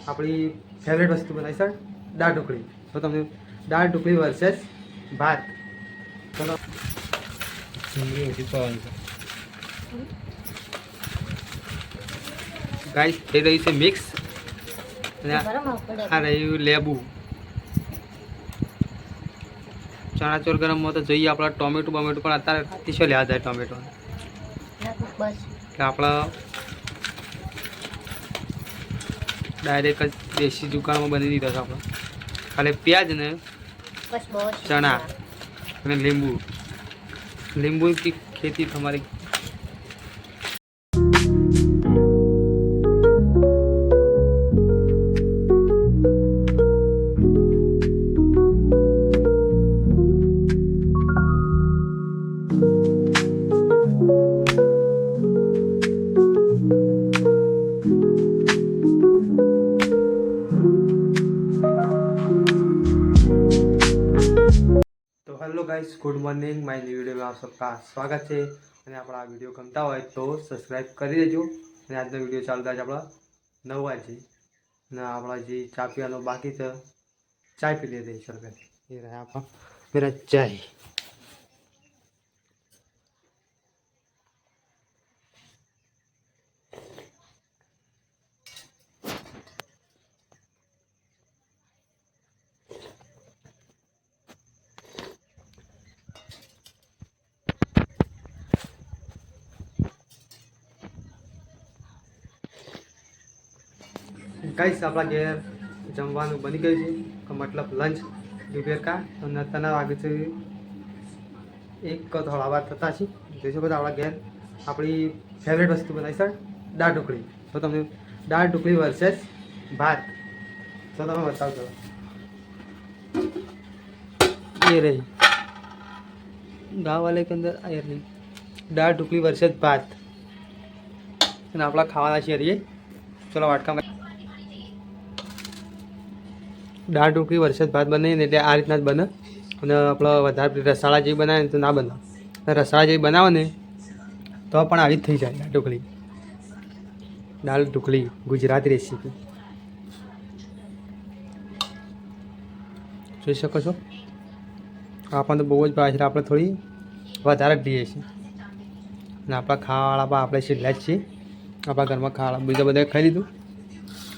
આપણી ફેવરેટ વસ્તુ બનાવી સર દાળ ઢોકળી. તો તમને દાળ ઢોકળી વર્સેસ ભાત. ચલો ગાઈસ થઈ રહ્યું છે મિક્સ અને આ રહ્યું લેબુ. ચણા ચોર ગરમમાં તો જોઈએ આપણા ટોમેટો બમેટો પણ અત્યારે અતિશય લેવા જાય ટોમેટો એટલે આપણા ડાયરેક્ટ જ દેશી દુકાનમાં બની દીધો છે આપણે. ખાલી પ્યાજ ને ચણા અને લીંબુ की खेती हमारी. तो hello guys, good morning. My new video में आप सबका स्वागत है. અને આપણા આ વિડીયો ગમતા હોય તો સબસ્ક્રાઈબ કરી દેજો. અને આજનો વિડીયો ચાલુ થાય છે આપણા 9 વાગે અને આપણા જે ચા પીવાનો બાકી છે ચાય પી લેते हैं. सर ये रहा आपका मेरा चाय. गाइस આપણા ઘેર જમવાનું બની ગયું છે, મતલબ લંચ दोपहर का. અને અત્યારના વાગે છે 1 થોડા વાર થતા છે. જોઈ શકો છો આપણા ઘેર આપણી ફેવરેટ વસ્તુ બનાવી સર દાળ ઢોકળી. તો તમને દાળ ઢોકળી વર્સેસ ભાત. તો તમે બતાવજો. ये रही गाँव वाले के अंदर ये रही दाल ढोकली वर्सेस भात. અને આપણા ખાવાના છે રીએ. ચલો વાટકામાં દાળ ઢોકળી વર્સેસ ભાત બને ને એટલે આ રીતના જ બને. અને આપણે વધારે રસાળા જેવી બનાવે ને તો ના બને. રસાળા જેવી બનાવો ને તો પણ આવી જ થઈ જાય દાળ ઢોકળી ગુજરાતી રેસીપી. જોઈ શકો છો આપણને તો બહુ જ ભાવે છે. આપણે થોડી વધારે જ લઈએ છીએ અને આપણા ખાવાવાળા આપણે છેલ્લા જ છીએ. આપણા ઘરમાં ખાવાળા બીજા બધા ખાઈ લીધું,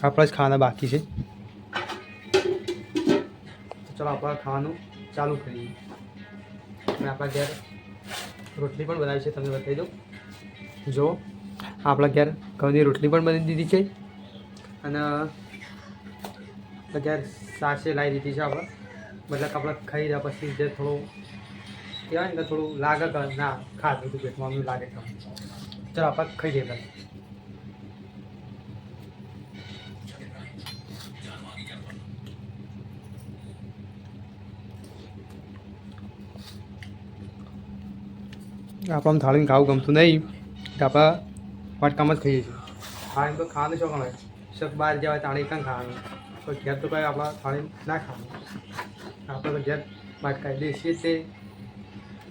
આપણા જ ખાવાના બાકી છે. ચલો આપણે ખાવાનું ચાલુ કરીએ. અને આપણા ઘેર રોટલી પણ બનાવી છે, તમને બતાવી દઉં. જો આપણા ઘેર ઘઉંની રોટલી પણ બની દીધી છે અને ઘેર સાસે લાવી દીધી છે. આપણે મતલબ આપણે ખાઈ રહ્યા પછી જે થોડું કહેવાય ને થોડું લાગે કે ના ખાધું હતું પેટમાં એવું લાગે કે ચલો આપણે ખાઈ દઈએ પહેલાં. આપણને થાળીને ખાવું ગમતું નહીં કે આપણે વાટકામાં જ ખાઈએ છીએ. હા એમ તો ખાવાનું શું ગમે શક બહાર જવાય તાણી કાં ખાવાનું. તો ઘેર તો કંઈ આપણા થાળી ના ખાવાનું. આપણે તો ઘેર વાટકા દેશી તે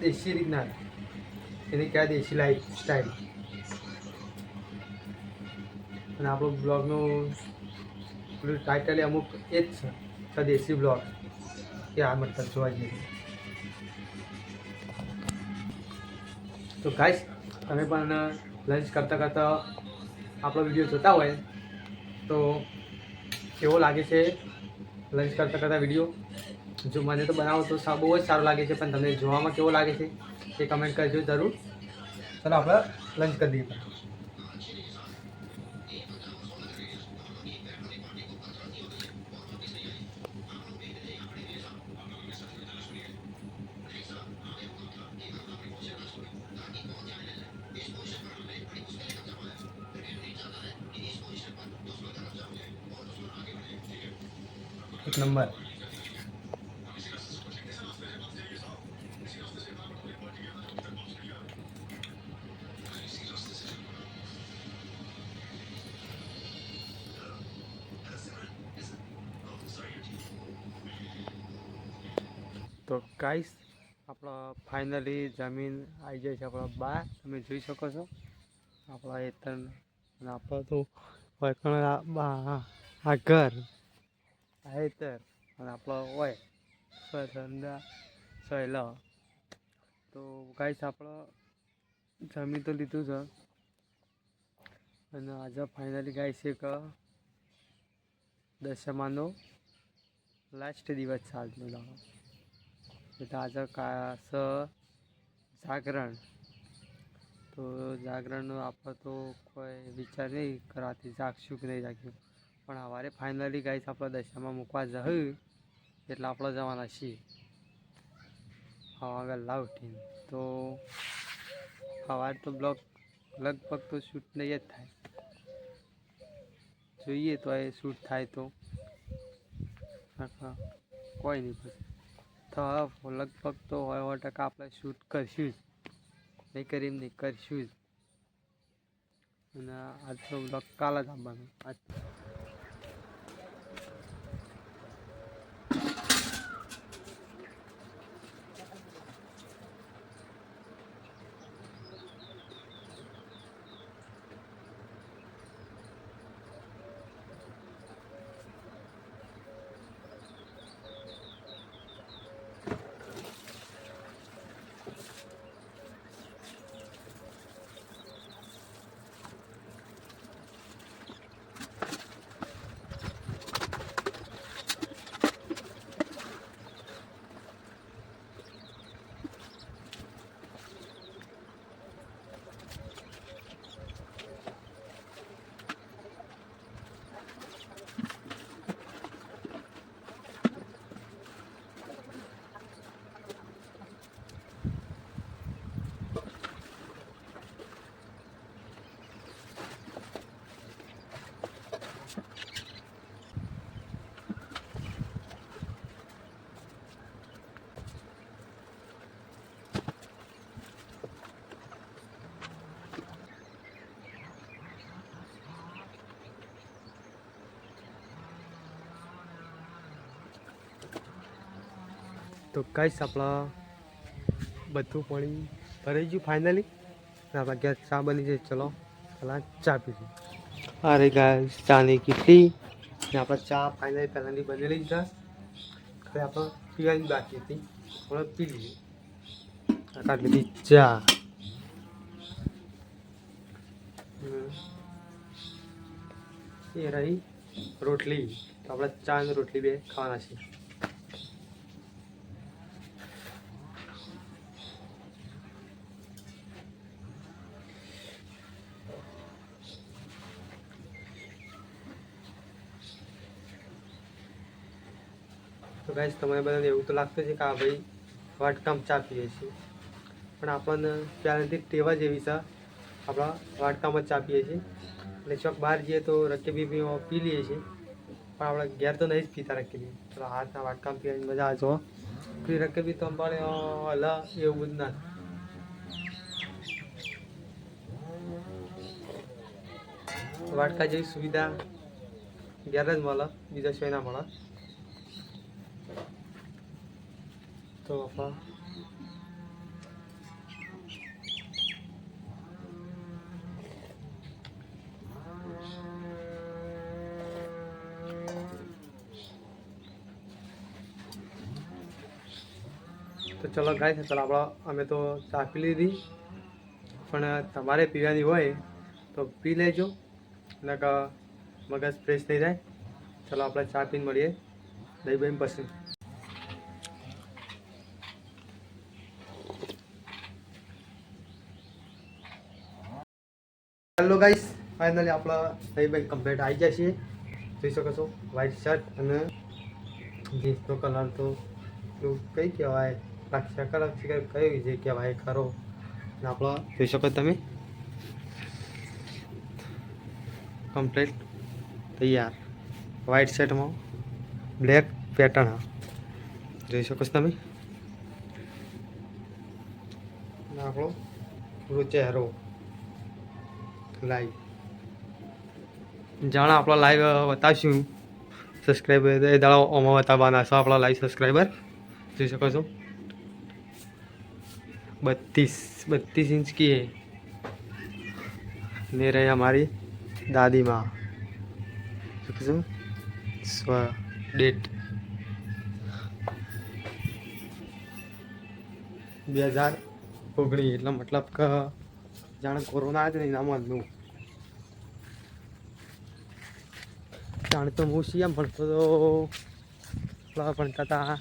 દેશી રીતના એની કહેવાય દેશી લાઈફ સ્ટાઈલ. અને આપણો બ્લોગનું પેલું ટાઇટલ અમુક એ જ છે સ્વદેશી બ્લોગ કે આ મતલબ જોવા જઈએ. તો ગાઈસ તમે પણ લંચ કરતાં કરતાં આપણો વિડીયો જોતા હોય તો કેવો લાગે છે લંચ કરતાં કરતાં વિડીયો. જો મને તો બનાવો તો બહુ જ સારું લાગે છે, પણ તમને જોવામાં કેવો લાગે છે એ કમેન્ટ કરજો જરૂર. ચાલો આપણે લંચ કરી દઈએ. एक नंबर. તો ગાઈસ આપણા ફાઇનલી જમીન આવી જાય છે આપણા બહાર. તમે જોઈ શકો છો આપણા એતન અને આપણો તો આ ઘર આ હેતર અને આપણો હોય સ્વધંધા સહેલો. તો ગાઈસ આપણે જમી તો લીધું છે અને આજે ફાઇનલી ગાઈસ એક દશમાનો લાસ્ટ દિવસ છે આજનો દાડો. એટલે આજે જાગરણ. તો જાગરણનો આપણે તો કોઈ વિચાર નહીં કરાતી જાગશું કે નહીં જાગ્યું, પણ સવારે ફાઇનલી ગાઈસ આપણે દશામાં મૂકવા જવું એટલે આપણે જવાના છીએ હવા વહેલા ઉઠીને. તો સવારે તો બ્લોગ લગભગ તો શૂટ નહીં જ થાય, જોઈએ તો એ શૂટ થાય તો કોઈ નહીં. પછી તો લગભગ તો 100% આપણે શૂટ કરશું જ, નહીં કરી એમ નહીં કરશું જ. અને આજ તો બ્લોગ કાલે જ આવવાનું. તો ગાઈસ આપણા બધું પાણી ભરાઈ ગયું ફાઇનલી. આપણા ગેસ ચા બની જાય. ચલો પહેલાં ચા પીધી. અરે ગાઈસ ચાની કીટલી ને આપણે ચા ફાઇનલી પહેલાંની બનેલી જ ખાલી આપણે પીવાની બાકી હતી, આપણે પી લીધી. કાઢી લીધી ચા. એ રહી રોટલી. તો આપણે ચા અને રોટલી બે ખાવાના છીએ. તો ગાઈસ તમને બધાને એવું તો લાગતું છે કે આ ભાઈ વાટકામ ચા પીએ છીએ, પણ આપણને પહેલાંથી ટેવા જેવી છે આપણા વાટકામાં જ ચા પીએ છીએ. એટલે ચોક બહાર જઈએ તો રકેબી પી લઈએ છીએ, પણ આપણે ઘેર તો નહીં જ પીતા રકેબી. તો હાથના વાટકામ પીવાની મજા આવે છે. પેલી રકેબી તો અંબાડે હલા એવું બધું ના. વાટકા જેવી સુવિધા ઘેર જ મળે, બીજા સિવાય ના મળે. તો આપણા તો ચલો ગાઈસ, ચાલો અમે તો ચા પી લીધી, પણ તમારે પીવાની હોય તો પી લેજો, નકર મગજ ફ્રેશ થઈ જાય. ચલો આપણે ચા પીને મળીએ દહીં બહીં પછી. હેલો ગાઈસ, ફાઇનલી આપણા દહીં બહીં કમ્પ્લીટ આવી જાય છે. જોઈ શકો છો વ્હાઈટ શર્ટ અને જીન્સનો કલર તો કઈ કહેવાય શકલ કઈ જે કહેવાય ખરો. અને આપણો જોઈ શકો તમે કમ્પ્લીટ તૈયાર વ્હાઈટ શર્ટમાં બ્લેક પેટર્ન જોઈ શકો છો તમે. આપણો પૂરો ચહેરો લાઈવ જાણે આપણો લાઈવ બતાવશું. સબસ્ક્રાઈબર એ દાડો ઓમાં બતાવવાના છે આપણા લાઈવ સબસ્ક્રાઈબર. જોઈ શકો છો 32 इंच की है. ले रहे हमारी दादी माँ. ડેટ 2019 એટલે મતલબ કે જાણે કોરોના જ નહીં નામનું જાણે તો હું સીએમ ભણતો તો ભણતા હતા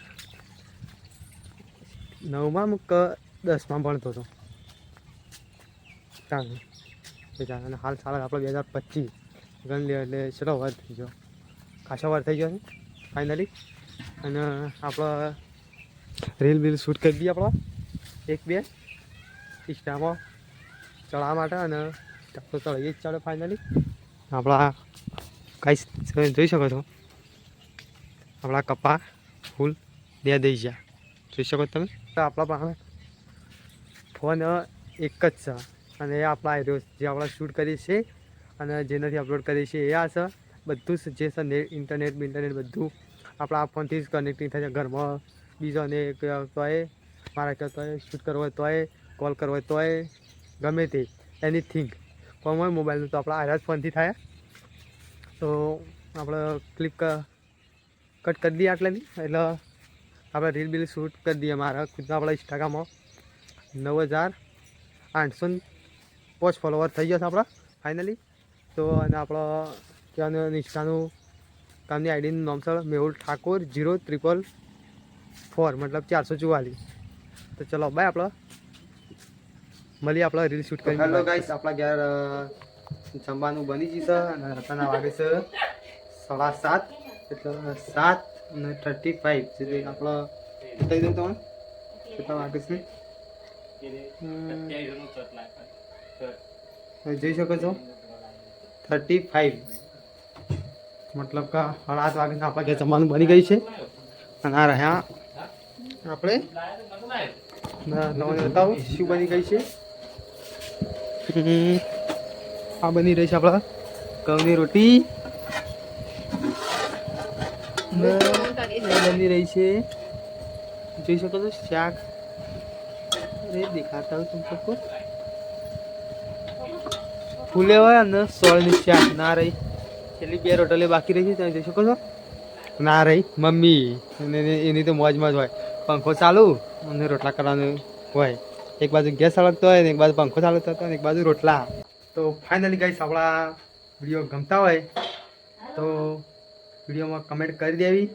9માં કે 10માં ભણતો હતો જાણે હાલ સાલ આપણે 2025 ગણ લે એટલે ચલો વાર થઈ ગયો ખાસો વાર થઈ ગયો છે ફાઇનલી અને આપણે રીલ બીલ શૂટ કરી દઈએ આપણે 1-2 ઇન્સ્ટામાં ચડાવવા માટે અને તો ચડાવીએ જ ચાલે ફાઇનલી આપણા કાંઈ જોઈ શકો છો આપણા કપા ફૂલ દે દઈ ગયા જોઈ શકો તમે તો આપણા પાસે ફોન એક જ છે અને એ આપણા જે આપણે શૂટ કરીએ છીએ અને જેનાથી અપલોડ કરીએ છીએ એ આ છે બધું જે છે ઇન્ટરનેટ બધું આપણા આ ફોનથી જ કનેક્ટિંગ થાય છે ઘરમાં બીજાને તોય મારા કહેતો હોય શૂટ કરવો હોય તોય કોલ કરવો હોય તોય ગમે તે એનીથિંગ કોમ હોય મોબાઈલનું તો આપણા આરા જ ફોનથી થાય તો આપણે ક્લિપ કટ કરી દઈએ આટલેની એટલે આપણે રીલ બીલ શૂટ કરી દઈએ મારા ખુદના આપણા ઇન્સ્ટાગ્રામમાં 9805 ફોલોવર થઈ ગયા છે આપણા ફાઇનલી તો અને આપણો ત્યાંનું ઇન્સ્ટાનું કામની આઈડીનું નામ છે મેહુલ ઠાકોર 044 મતલબ 444 તો ચલો બાય આપણે મળીએ આપણે રીલ શૂટ કરી હેલો ગાઈસ આપણા ઘેર જમવાનું બની જશે અને રાતના વાગે છે 7:30 એટલે 7:35 સુધી આપણે બતાવી દઉં તમને કેટલા વાગે છે જોઈ શકો છો 35 મતલબ કે 8 વાગે આપણા ઘેર જમવાનું બની ગઈ છે અને આ રહ્યા આપણે તમને બતાવું શું બની ગઈ છે આ બની રહી છે આપણા ઘઉંની રોટી બની રહી છે જોઈ શકો છો શાક અરે દેખાતા હોય तुम सबको ફૂલે હોય અને સોળની શાક ના રહી છેલ્લી 2 રોટલી બાકી રહી છે તમે જોઈ શકો છો ના રહી મમ્મી અને એની તો મોજમાં જ હોય પંખો ચાલુ અને રોટલા કરવાનું હોય એક બાજુ ગેસ સળગતો હોય ને એક બાજુ પંખો ચાલુ થતો હોય ને એક બાજુ રોટલા તો ફાઇનલી ગાઈસ આપણા વિડીયો ગમતા હોય તો વિડીયોમાં કમેન્ટ કરી દેવી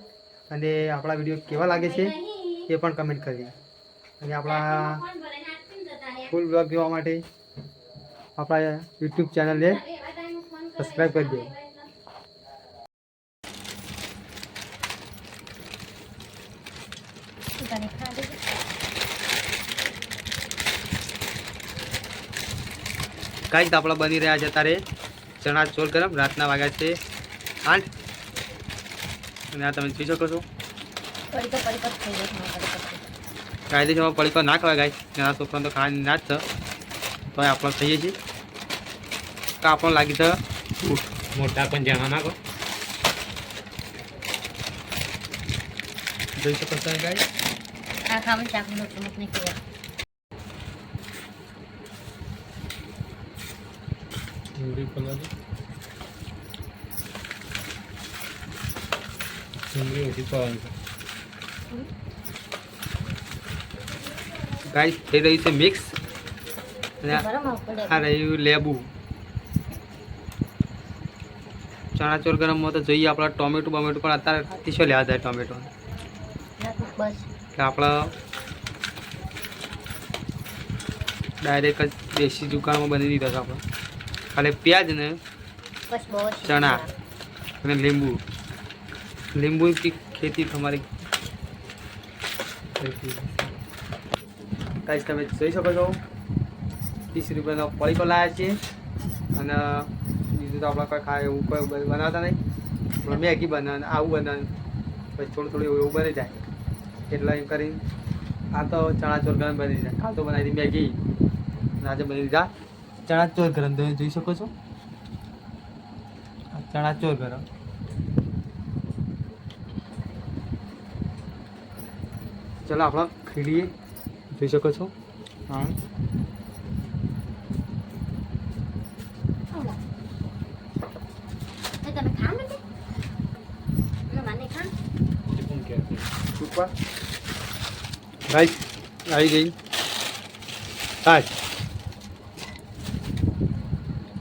અને આપણા વિડીયો કેવા લાગે છે એ પણ કમેન્ટ કરવી અને આપણા ફૂલ બ્લોગ જોવા માટે આપણા યુટ્યુબ ચેનલને સબસ્ક્રાઈબ કરી દેવું કાંઈ આપણા બની રહ્યા છે તારે ચણા ચોળ ગરમ રાતના વાગ્યા છે 8 અને આ તમે જોઈ શકો છો કાયદેસરમાં પડીકો ના ખવાય ગાય નાના છોકરાને તો ખાવાની ના જ છે તો આપણે ખાઈએ છીએ તો આપણને લાગી છે મોટા પણ જાણવા નાખો જોઈ શકો છો ગાય ગાઈસ થઈ રહ્યું છે મિક્સ અને આ રહ્યું લેબુ ચણા ચોર ગરમમાં તો જોઈએ આપણા ટોમેટો બમેટો પણ અત્યારે ત્રીસો લેવા જાય ટોમેટો એટલે આપણે ડાયરેક્ટ જ દેશી દુકાનમાં બની દીધા છે આપણે ખાલી પ્યાજ ને ચણા અને લીંબુની ખેતી તમારી કાંઈ તમે જોઈ શકો છો 30 રૂપિયાનો પડીકો લાવ્યા છીએ અને બીજું તો આપણે કોઈ ખાય એવું કોઈ બનાવતા નહીં મેગી બનાવે આવું બનાવે પછી થોડું એવું બની જાય એટલે એમ કરી આ તો ચણા ચોર ગરમ બની જાય કાલ તો બનાવી હતી મેગી અને આજે બની દીધા ચણા ચોર ગરમ તમે જોઈ શકો છો ચણા ચોર ગરમ ચલો આપણે ખીલીએ જોઈ શકો છો હા નાખવા. ગાઈસ આવી ગઈ છાશ.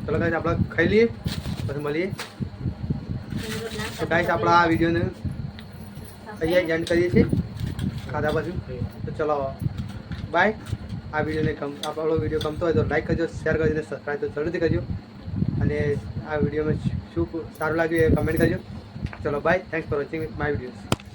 ચલો ગાઈસ આપણે ખાઈ લઈએ પછી મળીએ. તો ગાઈસ આપણા આ વિડીયોને અહીંયા એન્ડ કરીએ છીએ ખાધા પછી. તો ચલો બાય. આ વિડીયોને આપણો વિડીયો ગમતો હોય તો લાઈક કરજો, શેર કરજો અને સબસ્ક્રાઈબ તો જરૂરથી કરજો. અને આ વિડીયોમાં શું સારું લાગ્યું એ કમેન્ટ કરજો. ચલો bye. Thanks for watching my videos.